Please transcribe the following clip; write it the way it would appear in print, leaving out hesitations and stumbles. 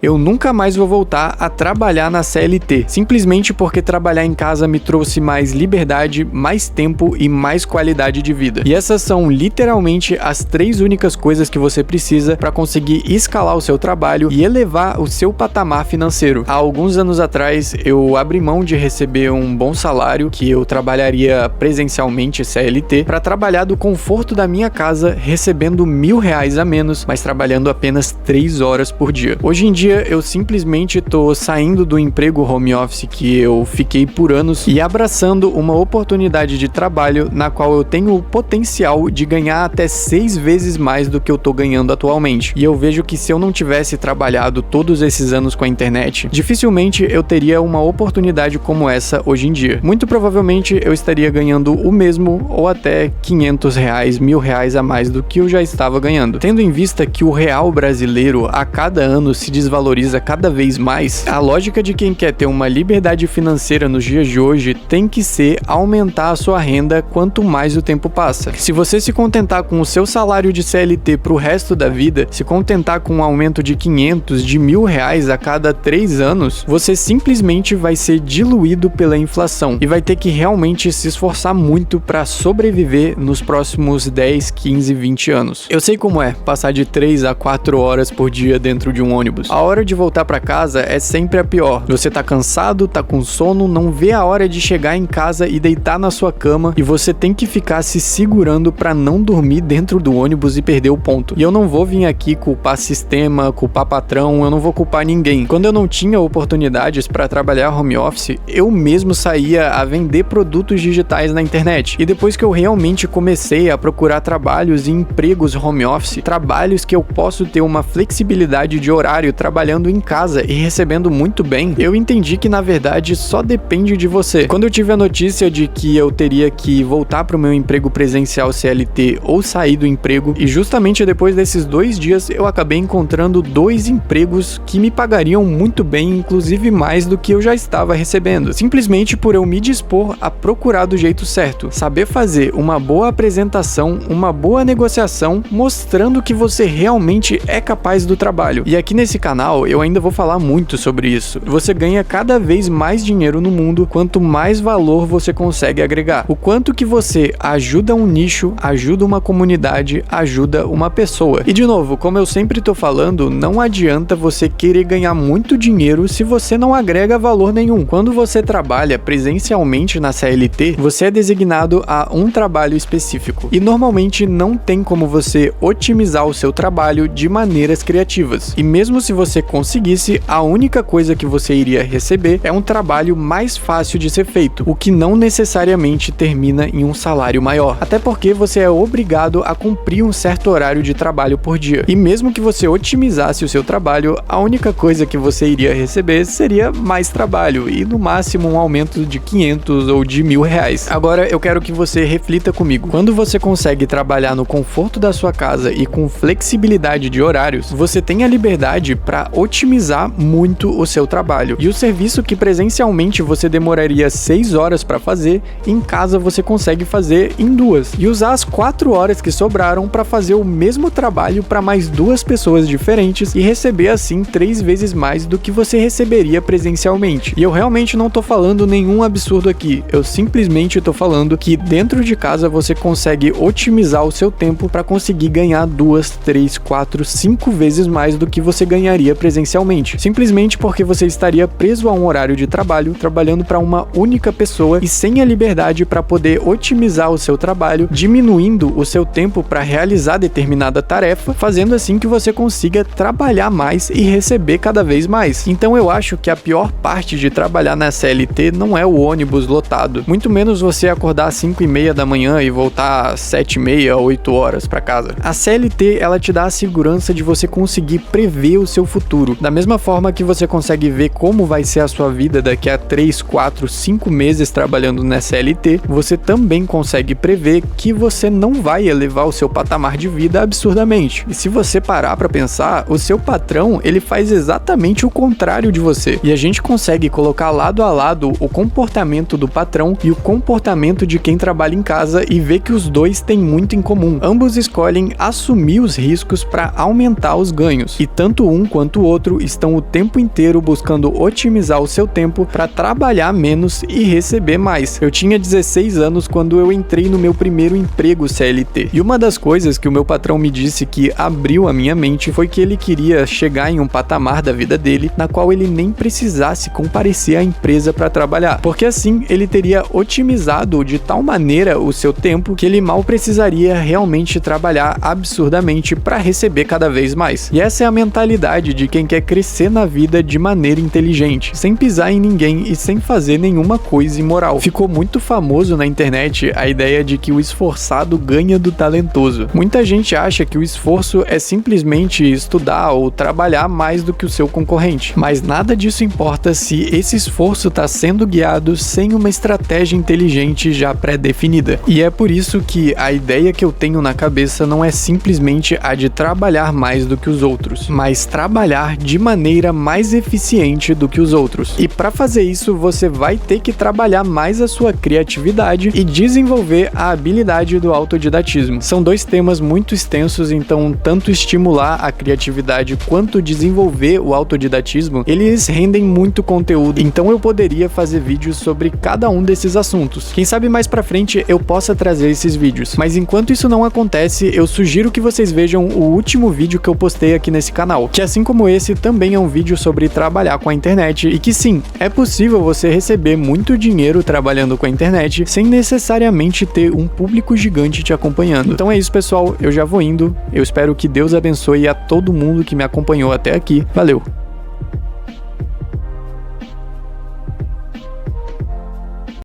Eu nunca mais vou voltar a trabalhar na CLT, simplesmente porque trabalhar em casa me trouxe mais liberdade, mais tempo e mais qualidade de vida. E essas são literalmente as 3 únicas coisas que você precisa para conseguir escalar o seu trabalho e elevar o seu patamar financeiro. Há alguns anos atrás, eu abri mão de receber um bom salário, que eu trabalharia presencialmente CLT, para trabalhar do conforto da minha casa, recebendo R$1.000 a menos, mas trabalhando apenas 3 horas por dia. Hoje em dia, eu simplesmente tô saindo do emprego home office que eu fiquei por anos e abraçando uma oportunidade de trabalho na qual eu tenho o potencial de ganhar até 6 vezes mais do que eu tô ganhando atualmente. E eu vejo que se eu não tivesse trabalhado todos esses anos com a internet, dificilmente eu teria uma oportunidade como essa hoje em dia. Muito provavelmente eu estaria ganhando o mesmo ou até R$500, R$1.000 a mais do que eu já estava ganhando. Tendo em vista que o real brasileiro a cada ano se desvaloriza cada vez mais, a lógica de quem quer ter uma liberdade financeira nos dias de hoje tem que ser aumentar a sua renda quanto mais o tempo passa. Se você se contentar com o seu salário de CLT pro resto da vida, se contentar com um aumento de 500, de R$1.000 a cada 3 anos, você simplesmente vai ser diluído pela inflação e vai ter que realmente se esforçar muito para sobreviver nos próximos 10, 15, 20 anos. Eu sei como é passar de 3 a 4 horas por dia dentro de um ônibus. A hora de voltar para casa é sempre a pior. Você tá cansado, tá com sono, não vê a hora de chegar em casa e deitar na sua cama e você tem que ficar se segurando para não dormir dentro do ônibus e perder o ponto. E eu não vou vir aqui culpar sistema, culpar patrão, eu não vou culpar ninguém. Quando eu não tinha oportunidades para trabalhar home office, eu mesmo saía a vender produtos digitais na internet. E depois que eu realmente comecei a procurar trabalhos e empregos home office, trabalhos que eu posso ter uma flexibilidade de horário trabalhando em casa e recebendo muito bem, eu entendi que na verdade só depende de você. Quando eu tive a notícia de que eu teria que voltar para o meu emprego presencial CLT ou sair do emprego, e justamente depois desses 2 dias eu acabei encontrando 2 empregos que me pagariam muito bem, inclusive mais do que eu já estava recebendo, simplesmente por eu me dispor a procurar do jeito certo, saber fazer uma boa apresentação, uma boa negociação, mostrando que você realmente é capaz do trabalho. E aqui nesse canal eu ainda vou falar muito sobre isso. Você ganha cada vez mais dinheiro no mundo quanto mais valor você consegue agregar. O quanto que você ajuda um nicho, ajuda uma comunidade, ajuda uma pessoa. E de novo, como eu sempre tô falando, não adianta você querer ganhar muito dinheiro se você não agrega valor nenhum. Quando você trabalha presencialmente na CLT, você é designado a um trabalho específico. E normalmente não tem como você otimizar o seu trabalho de maneiras criativas. E mesmo se você conseguisse, a única coisa que você iria receber é um trabalho mais fácil de ser feito, o que não necessariamente termina em um salário maior. Até porque você é obrigado a cumprir um certo horário de trabalho por dia. E mesmo que você otimizasse o seu trabalho, a única coisa que você iria receber seria mais trabalho e no máximo um aumento de 500 ou de R$1.000. Agora eu quero que você reflita comigo. Quando você consegue trabalhar no conforto da sua casa e com flexibilidade de horários, você tem a liberdade para otimizar muito o seu trabalho. E o serviço que presencialmente você demoraria 6 horas para fazer, em casa você consegue fazer em 2 e usar as 4 horas que sobraram para fazer o mesmo trabalho para mais 2 pessoas diferentes e receber assim 3 vezes mais do que você receberia presencialmente. E eu realmente não tô falando nenhum absurdo aqui, eu simplesmente tô falando que dentro de casa você consegue otimizar o seu tempo para conseguir ganhar 2, 3, 4, 5 vezes mais do que você ganharia presencialmente, simplesmente porque você estaria preso a um horário de trabalho, trabalhando para uma única pessoa e sem a liberdade para poder otimizar o seu trabalho, diminuindo o seu tempo para realizar determinada tarefa, fazendo assim que você consiga trabalhar mais e receber cada vez mais. Então eu acho que a pior parte de trabalhar na CLT não é o ônibus lotado, muito menos você acordar às 5:30 da manhã e voltar às 7:30, 8 horas para casa. A CLT, ela te dá a segurança de você conseguir prever o seu futuro, da mesma forma que você consegue ver como vai ser a sua vida daqui a 3, 4, 5 meses trabalhando na CLT, você também consegue prever que você não vai elevar o seu patamar de vida absurdamente. E se você parar para pensar, o seu patrão, ele faz exatamente o contrário de você. E a gente consegue colocar lado a lado o comportamento do patrão e o comportamento de quem trabalha em casa e ver que os dois têm muito em comum. Ambos escolhem assumir os riscos para aumentar os ganhos. E tanto um quanto enquanto o outro estão o tempo inteiro buscando otimizar o seu tempo para trabalhar menos e receber mais. Eu tinha 16 anos quando eu entrei no meu primeiro emprego CLT. E uma das coisas que o meu patrão me disse que abriu a minha mente foi que ele queria chegar em um patamar da vida dele na qual ele nem precisasse comparecer à empresa para trabalhar, porque assim ele teria otimizado de tal maneira o seu tempo que ele mal precisaria realmente trabalhar absurdamente para receber cada vez mais. E essa é a mentalidade de quem quer crescer na vida de maneira inteligente, sem pisar em ninguém e sem fazer nenhuma coisa imoral. Ficou muito famoso na internet a ideia de que o esforçado ganha do talentoso. Muita gente acha que o esforço é simplesmente estudar ou trabalhar mais do que o seu concorrente, mas nada disso importa se esse esforço está sendo guiado sem uma estratégia inteligente já pré-definida. E é por isso que a ideia que eu tenho na cabeça não é simplesmente a de trabalhar mais do que os outros, mas trabalhar de maneira mais eficiente do que os outros. E para fazer isso, você vai ter que trabalhar mais a sua criatividade e desenvolver a habilidade do autodidatismo. São dois temas muito extensos, então tanto estimular a criatividade quanto desenvolver o autodidatismo, eles rendem muito conteúdo, então eu poderia fazer vídeos sobre cada um desses assuntos. Quem sabe mais pra frente eu possa trazer esses vídeos, mas enquanto isso não acontece, eu sugiro que vocês vejam o último vídeo que eu postei aqui nesse canal, que assim como esse, também é um vídeo sobre trabalhar com a internet, e que sim, é possível você receber muito dinheiro trabalhando com a internet, sem necessariamente ter um público gigante te acompanhando. Então é isso, pessoal, eu já vou indo, eu espero que Deus abençoe a todo mundo que me acompanhou até aqui, valeu!